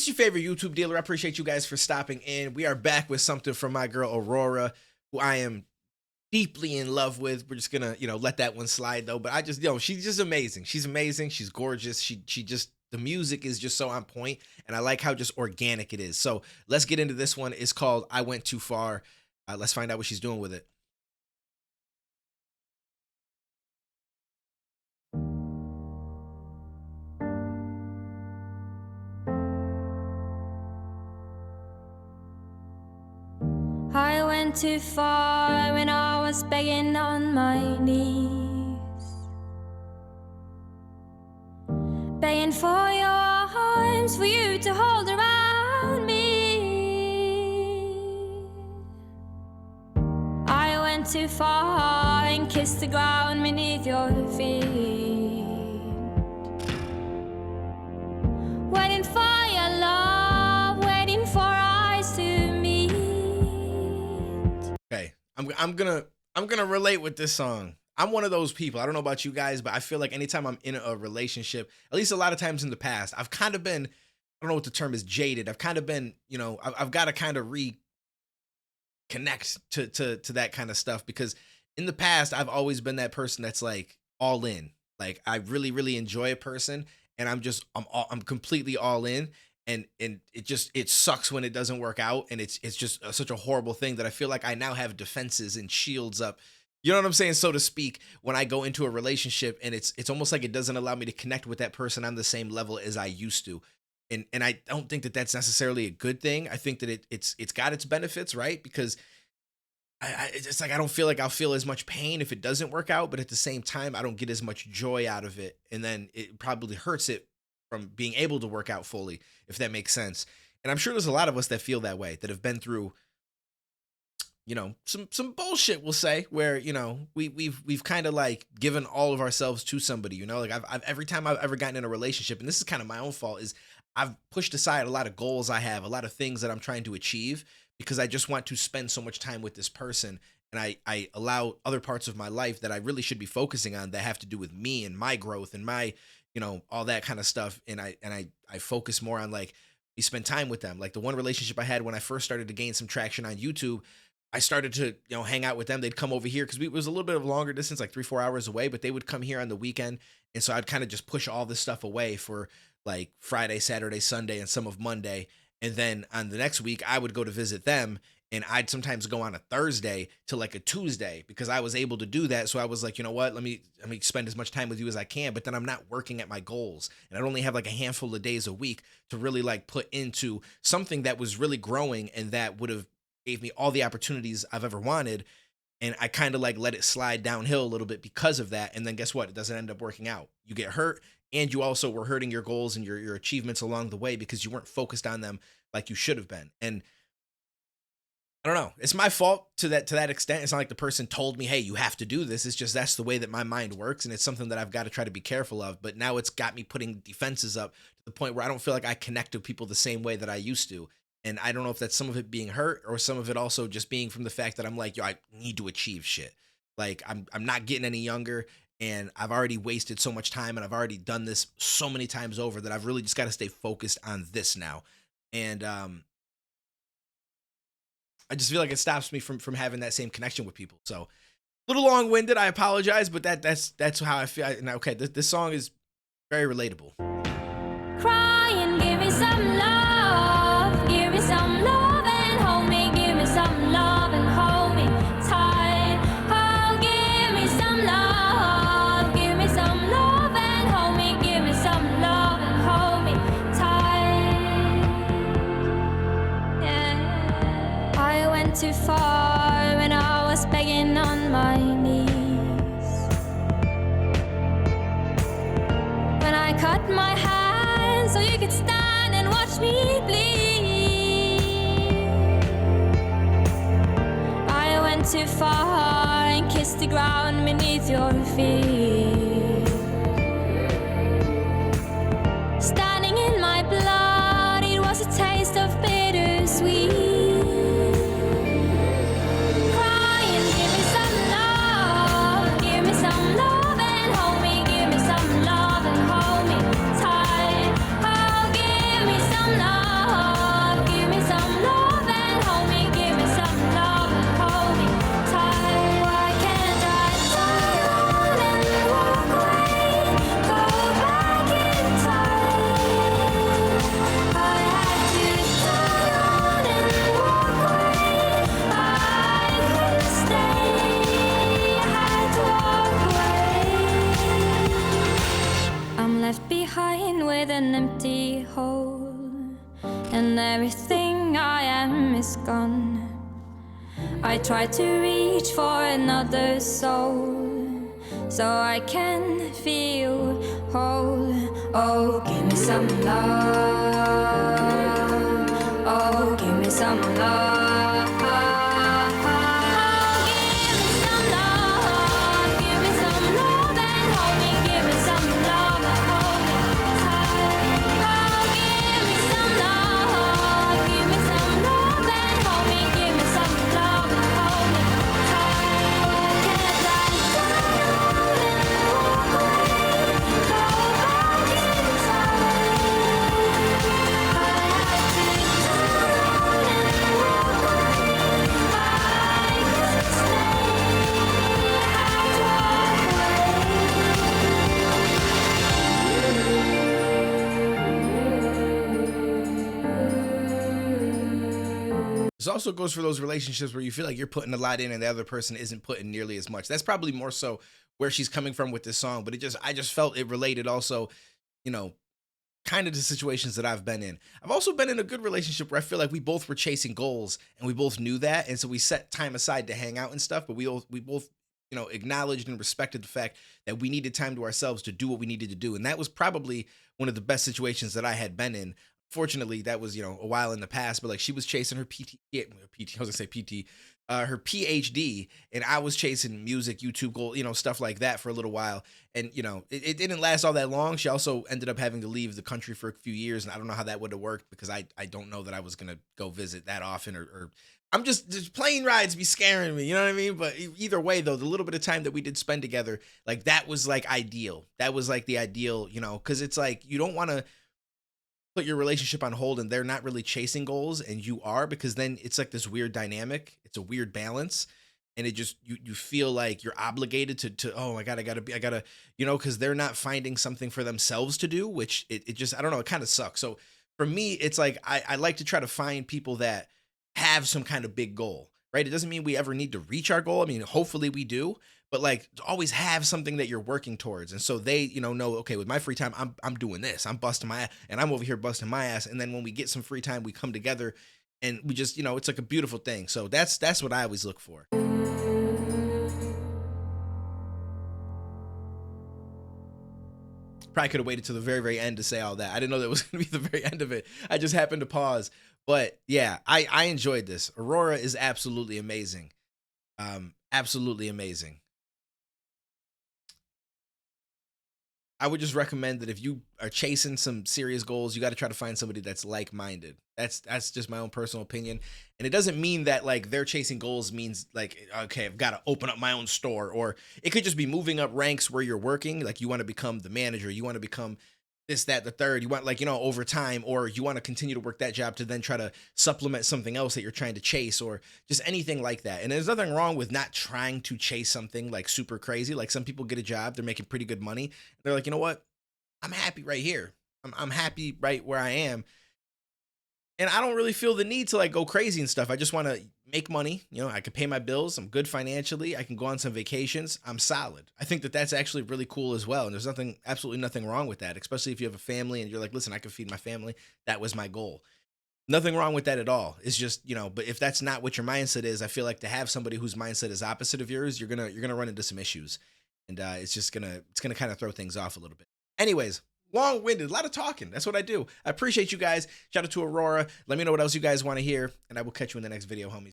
It's your favorite YouTube dealer. I appreciate you guys for stopping in. We are back with something from my girl Aurora, who I am deeply in love with. We're just gonna, let that one slide though. But I just, she's just amazing. She's amazing. She's gorgeous. She just the music is just so on point, and I like how just organic it is. So let's get into this one. It's called "I Went Too Far." Let's find out what she's doing with it. I went too far when I was begging on my knees, begging for your arms, for you to hold around me. I went too far and kissed the ground beneath your feet, waiting for your love, waiting for eyes to meet. Okay, I'm gonna relate with this song. I'm one of those people. I don't know about you guys, but I feel like anytime I'm in a relationship, at least a lot of times in the past, I've kind of been, I don't know what the term is, jaded. I've kind of been, I've got to kind of reconnect to that kind of stuff, because in the past I've always been that person that's like all in. Like I really, really enjoy a person, and I'm completely all in. And it sucks when it doesn't work out, and it's just such a horrible thing that I feel like I now have defenses and shields up, you know what I'm saying, so to speak, when I go into a relationship, and it's almost like it doesn't allow me to connect with that person on the same level as I used to. And I don't think that that's necessarily a good thing. I think that it's got its benefits, right? Because it's like I don't feel like I'll feel as much pain if it doesn't work out, but at the same time I don't get as much joy out of it, and then it probably hurts it from being able to work out fully, if that makes sense. And I'm sure there's a lot of us that feel that way, that have been through, some bullshit, we'll say, where, we've kind of like given all of ourselves to somebody, like I've every time I've ever gotten in a relationship, and this is kind of my own fault, is I've pushed aside a lot of goals I have, a lot of things that I'm trying to achieve, because I just want to spend so much time with this person. And I allow other parts of my life that I really should be focusing on, that have to do with me and my growth and my, all that kind of stuff. And I focus more on, like, we spend time with them. Like the one relationship I had when I first started to gain some traction on YouTube, I started to, hang out with them. They'd come over here, because it was a little bit of a longer distance, like 3-4 hours away, but they would come here on the weekend. And so I'd kind of just push all this stuff away for like Friday, Saturday, Sunday, and some of Monday. And then on the next week, I would go to visit them. And I'd sometimes go on a Thursday to like a Tuesday, because I was able to do that. So I was like, you know what, let me spend as much time with you as I can, but then I'm not working at my goals. And I'd only have like a handful of days a week to really like put into something that was really growing, and that would have gave me all the opportunities I've ever wanted. And I kind of like let it slide downhill a little bit because of that. And then guess what? It doesn't end up working out. You get hurt, and you also were hurting your goals and your achievements along the way, because you weren't focused on them like you should have been. And I don't know. It's my fault to that extent. It's not like the person told me, hey, you have to do this. It's just that's the way that my mind works, and it's something that I've got to try to be careful of. But now it's got me putting defenses up to the point where I don't feel like I connect to people the same way that I used to. And I don't know if that's some of it being hurt, or some of it also just being from the fact that I'm like, yo, I need to achieve shit. Like I'm not getting any younger, and I've already wasted so much time, and I've already done this so many times over, that I've really just got to stay focused on this now. And I just feel like it stops me from having that same connection with people. So a little long-winded, I apologize, but that's how I feel. And okay, this song is very relatable. Crying, give me some love, give me some love and hold me, give me some love and hold me tight. Oh, give me some love, give me some love and hold me, give me some love and hold me tight. Yeah. I went too far when I was begging on my knees, when I cut my hand so you could stand and watch me bleed. I went too far and kissed the ground beneath your feet, standing in my blood, it was a taste of bittersweet. Crying, give me some love, give me some love and hold me, give me some love and hold me tight. Oh, give me some love. and everything I am is gone. I try to reach for another soul, so I can feel whole. Oh, give me some love. Oh, give me some love. This also goes for those relationships where you feel like you're putting a lot in and the other person isn't putting nearly as much. That's probably more so where she's coming from with this song, but I just felt it related also, you know, kind of to situations that I've been in. I've also been in a good relationship where I feel like we both were chasing goals and we both knew that, and so we set time aside to hang out and stuff, but we both, you know, acknowledged and respected the fact that we needed time to ourselves to do what we needed to do. And that was probably one of the best situations that I had been in. Fortunately, that was, you know, a while in the past, but like she was chasing her I was gonna say PT, her PhD, and I was chasing music, YouTube goal, you know, stuff like that for a little while. And, you know, it didn't last all that long. She also ended up having to leave the country for a few years, and I don't know how that would have worked because I don't know that I was gonna go visit that often, or I'm just plane rides be scaring me, you know what I mean? But either way, though, the little bit of time that we did spend together, like that was like ideal. That was like the ideal, you know, because it's like you don't want to put your relationship on hold and they're not really chasing goals and you are, because then it's like this weird dynamic. It's a weird balance. And it just you feel like you're obligated to oh my god, I gotta, you know, because they're not finding something for themselves to do, which it just, I don't know, it kind of sucks. So for me, it's like I like to try to find people that have some kind of big goal, right? It doesn't mean we ever need to reach our goal. I mean, hopefully we do, but like always have something that you're working towards. And so they, you know, okay, with my free time, I'm doing this. I'm busting my ass and I'm over here busting my ass. And then when we get some free time, we come together and we just, you know, it's like a beautiful thing. So that's what I always look for. Probably could have waited till the very, very end to say all that. I didn't know that was going to be the very end of it. I just happened to pause. But yeah, I enjoyed this. Aurora is absolutely amazing. Absolutely amazing. I would just recommend that if you are chasing some serious goals, you got to try to find somebody that's like-minded. That's just my own personal opinion. And it doesn't mean that like they're chasing goals means like, okay, I've got to open up my own store, or it could just be moving up ranks where you're working. Like you want to become the manager, you want to become this, that, the third, you want, like, you know, over time, or you want to continue to work that job to then try to supplement something else that you're trying to chase, or just anything like that. And there's nothing wrong with not trying to chase something like super crazy. Like some people get a job, they're making pretty good money. They're like, you know what? I'm happy right here. I'm happy right where I am. And I don't really feel the need to like go crazy and stuff. I just want to make money. You know, I can pay my bills. I'm good financially. I can go on some vacations. I'm solid. I think that that's actually really cool as well. And there's absolutely nothing wrong with that, especially if you have a family and you're like, listen, I can feed my family. That was my goal. Nothing wrong with that at all. It's just, you know, but if that's not what your mindset is, I feel like to have somebody whose mindset is opposite of yours, you're going to run into some issues. And it's going to kind of throw things off a little bit. Anyways, long-winded, a lot of talking. That's what I do. I appreciate you guys. Shout out to Aurora. Let me know what else you guys want to hear, and I will catch you in the next video, homies.